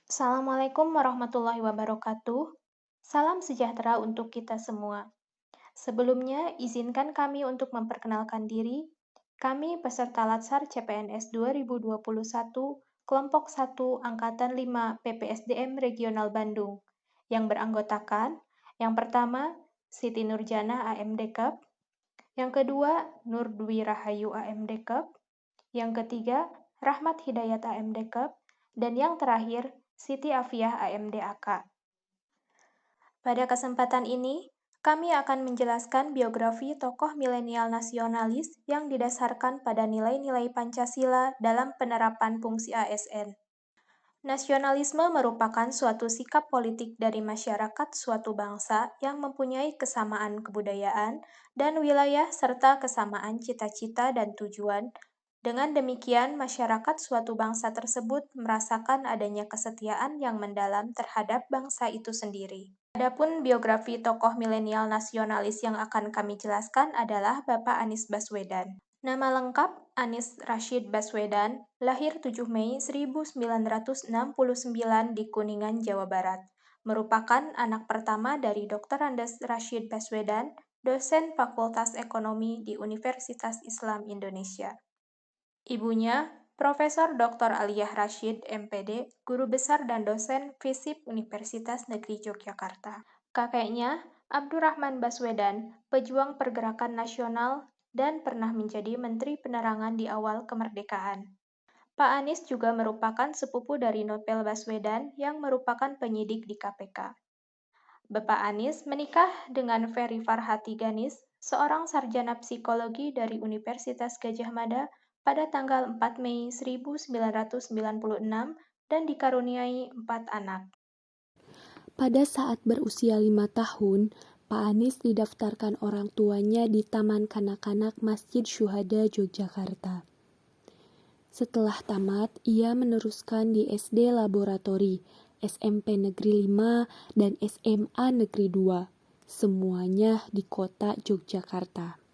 Assalamualaikum warahmatullahi wabarakatuh. Salam sejahtera untuk kita semua. Sebelumnya, izinkan kami untuk memperkenalkan diri. Kami peserta Latsar CPNS 2021, kelompok 1, Angkatan 5, PPSDM Regional Bandung, yang beranggotakan yang pertama, Siti Nurjana AMD Cup, yang kedua, Nur Dwi Rahayu AMD Cup, yang ketiga, Rahmat Hidayat AMD Cup, dan yang terakhir, Siti Afiah AMD AK. Pada kesempatan ini, kami akan menjelaskan biografi tokoh milenial nasionalis yang didasarkan pada nilai-nilai Pancasila dalam penerapan fungsi ASN. Nasionalisme merupakan suatu sikap politik dari masyarakat suatu bangsa yang mempunyai kesamaan kebudayaan dan wilayah serta kesamaan cita-cita dan tujuan. Dengan demikian, masyarakat suatu bangsa tersebut merasakan adanya kesetiaan yang mendalam terhadap bangsa itu sendiri. Adapun biografi tokoh milenial nasionalis yang akan kami jelaskan adalah Bapak Anies Baswedan. Nama lengkap Anies Rashid Baswedan, lahir 7 Mei 1969 di Kuningan, Jawa Barat. Merupakan anak pertama dari Dr. Andes Rashid Baswedan, dosen Fakultas Ekonomi di Universitas Islam Indonesia. Ibunya, Profesor Dr. Aliyah Rashid, MPD, guru besar dan dosen FISIP Universitas Negeri Yogyakarta. Kakeknya, Abdurrahman Baswedan, pejuang pergerakan nasional dan pernah menjadi Menteri Penerangan di awal kemerdekaan. Pak Anies juga merupakan sepupu dari Novel Baswedan yang merupakan penyidik di KPK. Bapak Anies menikah dengan Ferry Farhati Ganis, seorang sarjana psikologi dari Universitas Gadjah Mada pada tanggal 4 Mei 1996 dan dikaruniai 4 anak. Pada saat berusia 5 tahun, Pak Anies didaftarkan orang tuanya di Taman Kanak-kanak Masjid Syuhada Yogyakarta. Setelah tamat, ia meneruskan di SD Laboratori, SMP Negeri 5, dan SMA Negeri 2, semuanya di kota Yogyakarta.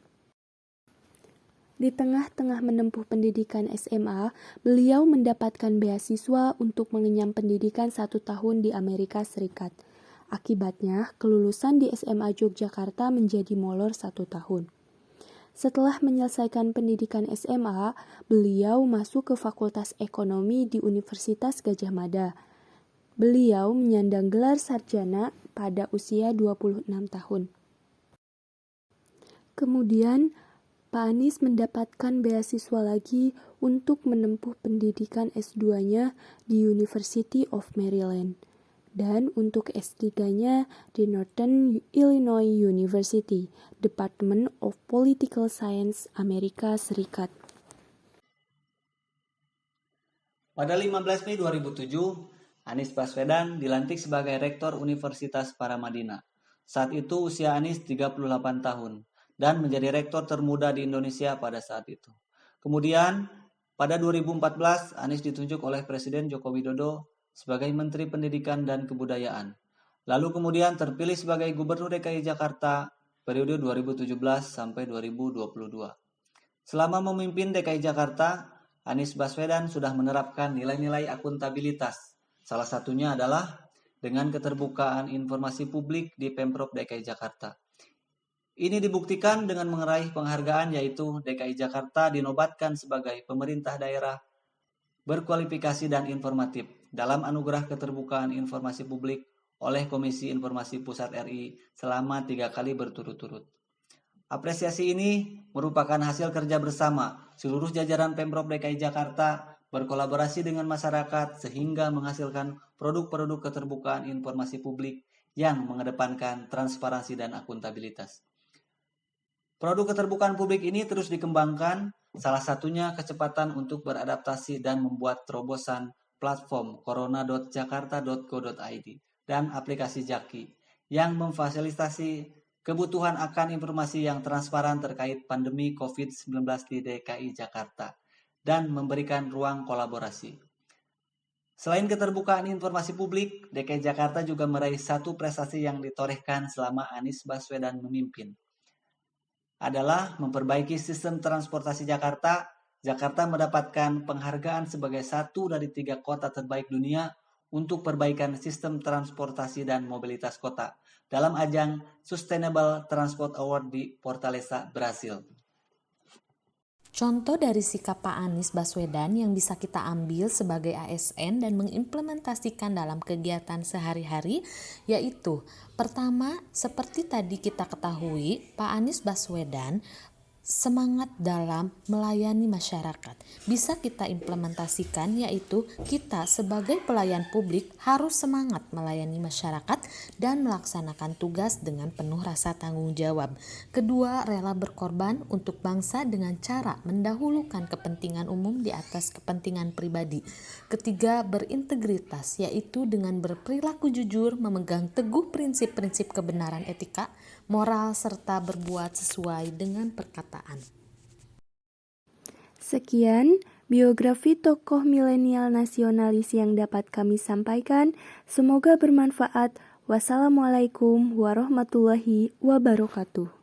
Di tengah-tengah menempuh pendidikan SMA, beliau mendapatkan beasiswa untuk mengenyam pendidikan 1 tahun di Amerika Serikat. Akibatnya, kelulusan di SMA Yogyakarta menjadi molor 1 tahun. Setelah menyelesaikan pendidikan SMA, beliau masuk ke Fakultas Ekonomi di Universitas Gadjah Mada. Beliau menyandang gelar sarjana pada usia 26 tahun. Kemudian, Pak Anies mendapatkan beasiswa lagi untuk menempuh pendidikan S2-nya di University of Maryland dan untuk S3-nya di Northern Illinois University, Department of Political Science, Amerika Serikat. Pada 15 Mei 2007, Anies Baswedan dilantik sebagai Rektor Universitas Paramadina. Saat itu usia Anies 38 tahun dan menjadi rektor termuda di Indonesia pada saat itu. Kemudian, pada 2014, Anies ditunjuk oleh Presiden Joko Widodo sebagai Menteri Pendidikan dan Kebudayaan. Lalu kemudian terpilih sebagai Gubernur DKI Jakarta periode 2017 sampai 2022. Selama memimpin DKI Jakarta, Anies Baswedan sudah menerapkan nilai-nilai akuntabilitas. Salah satunya adalah dengan keterbukaan informasi publik di Pemprov DKI Jakarta. Ini dibuktikan dengan meraih penghargaan, yaitu DKI Jakarta dinobatkan sebagai pemerintah daerah berkualifikasi dan informatif dalam anugerah keterbukaan informasi publik oleh Komisi Informasi Pusat RI selama 3 kali berturut-turut. Apresiasi ini merupakan hasil kerja bersama seluruh jajaran Pemprov DKI Jakarta berkolaborasi dengan masyarakat sehingga menghasilkan produk-produk keterbukaan informasi publik yang mengedepankan transparansi dan akuntabilitas. Produk keterbukaan publik ini terus dikembangkan, salah satunya kecepatan untuk beradaptasi dan membuat terobosan platform corona.jakarta.go.id dan aplikasi Jaki yang memfasilitasi kebutuhan akan informasi yang transparan terkait pandemi COVID-19 di DKI Jakarta dan memberikan ruang kolaborasi. Selain keterbukaan informasi publik, DKI Jakarta juga meraih satu prestasi yang ditorehkan selama Anies Baswedan memimpin, adalah memperbaiki sistem transportasi Jakarta. Jakarta mendapatkan penghargaan sebagai satu dari 3 kota terbaik dunia untuk perbaikan sistem transportasi dan mobilitas kota dalam ajang Sustainable Transport Award di Fortaleza, Brasil. Contoh dari sikap Pak Anies Baswedan yang bisa kita ambil sebagai ASN dan mengimplementasikan dalam kegiatan sehari-hari yaitu pertama, seperti tadi kita ketahui, Pak Anies Baswedan semangat dalam melayani masyarakat. Bisa kita implementasikan yaitu kita sebagai pelayan publik harus semangat melayani masyarakat dan melaksanakan tugas dengan penuh rasa tanggung jawab. Kedua, rela berkorban untuk bangsa dengan cara mendahulukan kepentingan umum di atas kepentingan pribadi. Ketiga, berintegritas yaitu dengan berperilaku jujur, memegang teguh prinsip-prinsip kebenaran etika, moral, serta berbuat sesuai dengan perkataan. Sekian biografi tokoh milenial nasionalis yang dapat kami sampaikan. Semoga bermanfaat. Wassalamualaikum warahmatullahi wabarakatuh.